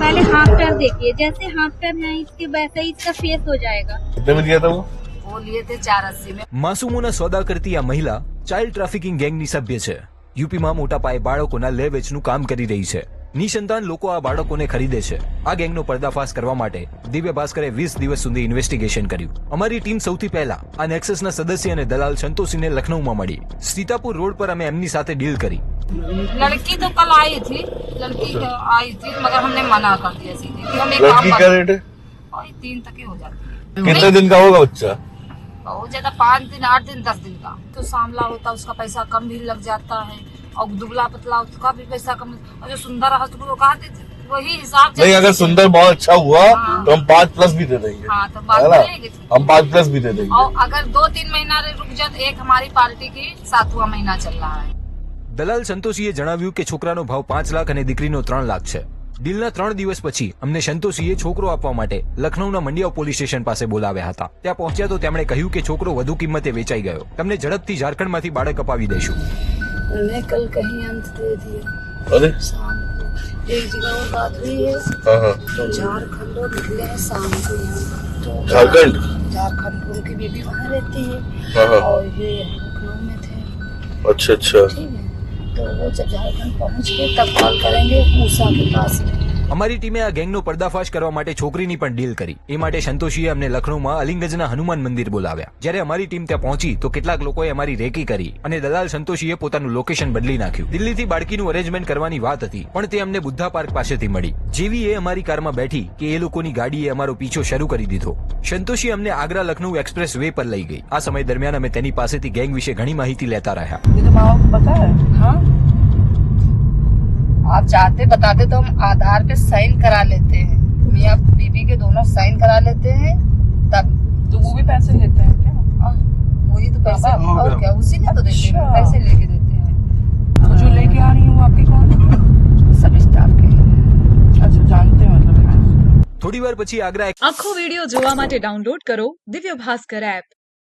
पहले half turn देखिए, जैसे हाफ टर्न है इसके वैसे ही इसका फेस हो जाएगा। कितने में दिया था वो लिए थे 480 में। માસૂમોના સોદા કરતી આ મહિલા ચાઇલ્ડ ટ્રાફિકિંગ ગેંગની સભ્ય છે. યુપીમાં મોટા પાયે બાળકોના લે વેચનું કામ કરી રહી છે. નિસંતાન લોકો આ બાળકોને ખરીદે છે. આ ગેંગનો પર્દાફાશ કરવા માટે દિવ્ય ભાસ્કરે 20 દિવસ સુધી ઇન્વેસ્ટિગેશન કર્યું. અમારી ટીમ સૌથી પહેલા આ નેક્સસના સદસ્ય અને દલાલ સંતોષીને લખનૌમાં મળી. સીતાપુર રોડ પર અમે એમની સાથે ડીલ કરી. लड़की तो कल आई थी, मगर हमने मना कर दिया सीधे कि हम एक काम लड़की क्या रेट है? 3 तक ही हो जाती है। कितने दिन का होगा बच्चा? बहुत ज्यादा 5 दिन 8 दिन 10 दिन का। तो सांवला होता है उसका पैसा कम भी लग जाता है, और दुबला पतला उसका भी पैसा कम, और जो सुंदर हस्त को कहा वही हिसाब से। नहीं, अगर सुंदर बहुत अच्छा हुआ तो हम 5+ भी दे देंगे। हाँ तो बात है ना? बोलेंगे। हम 5+ भी दे देंगे। और अगर 2-3 महीना रुक जाए तो एक हमारी पार्टी की 7वां महीना चल रहा है। દલાલ સંતોષીએ જણાવ્યું કે છોકરાનો ભાવ 5 લાખ અને દીકરીનો 3 લાખ છે. ડીલના 3 દિવસ પછી અમને સંતોષીએ છોકરો આપવા માટે લખનૌના મંડિયાઓ પોલીસ સ્ટેશન પાસે બોલાવ્યા હતા. ત્યાં પહોંચ્યા તો તેમણે કહ્યું કે છોકરો વધુ કિંમતે વેચાઈ ગયો. તમને ઝડપથી ઝારખંડમાંથી બાળક અપાવી દઈશું. उन्हें कल कहीं अंत दे दिया। अरे शाम को एक जगह और बात हुई है, हाँ हाँ, तो झारखंड और निकले हैं शाम को यहाँ। तो झारखंड? झारखंड उनकी बेबी वहाँ रहती है, हाँ हाँ, और ये लखनऊ में थे। अच्छा अच्छा। ठीक है, तो वो जब झारखंड पहुँच गए तब कॉल करेंगे मूसा के पास में। અમારી ટીમે આ ગેંગનો પર્દાફાશ કરવા માટે છોકરીની પણ ડીલ કરી. એ માટે સંતોષીએ અમને લખનૌમાં અલિંગજના હનુમાન મંદિર બોલાવ્યા. જ્યારે અમારી ટીમ ત્યાં પહોંચી તો કેટલાક લોકોએ અમારી રેકી કરી અને દલાલ સંતોષીએ પોતાનું લોકેશન બદલી નાખ્યું. દિલ્હીથી બાળકીનું અરેન્જમેન્ટ કરવાની વાત હતી, પણ તે અમને બુદ્ધા પાર્ક પાસેથી મળી. જેવી એ અમારી કારમાં બેઠી કે એ લોકોની ગાડીએ અમારો પીછો શરૂ કરી દીધો. સંતોષી અમને આગ્રા લખનઉ એક્સપ્રેસ વે પર લઈ ગઈ. આ સમય દરમિયાન અમે તેની પાસેથી ગેંગ વિશે ઘણી માહિતી લેતા રહ્યા. पता है? हाँ, आप चाहते बताते तो हम आधार पे साइन करा लेते हैं, मियाँ बीबी के दोनों साइन करा लेते हैं, तब तो वो भी पैसे लेते हैं क्या? वही तो पैसे बाबा, और क्या उसी ने तो देते हैं, अच्छा। पैसे लेके देते हैं। तो जो लेके आ रही है वो आपके कौन? सब स्टाफ के हैं। अच्छा, जानते हैं मतलब। થોડી વાર પછી આગ્રા આખો વિડિયો જોવા માટે ડાઉનલોડ કરો દિવ્ય ભાસ્કર એપ.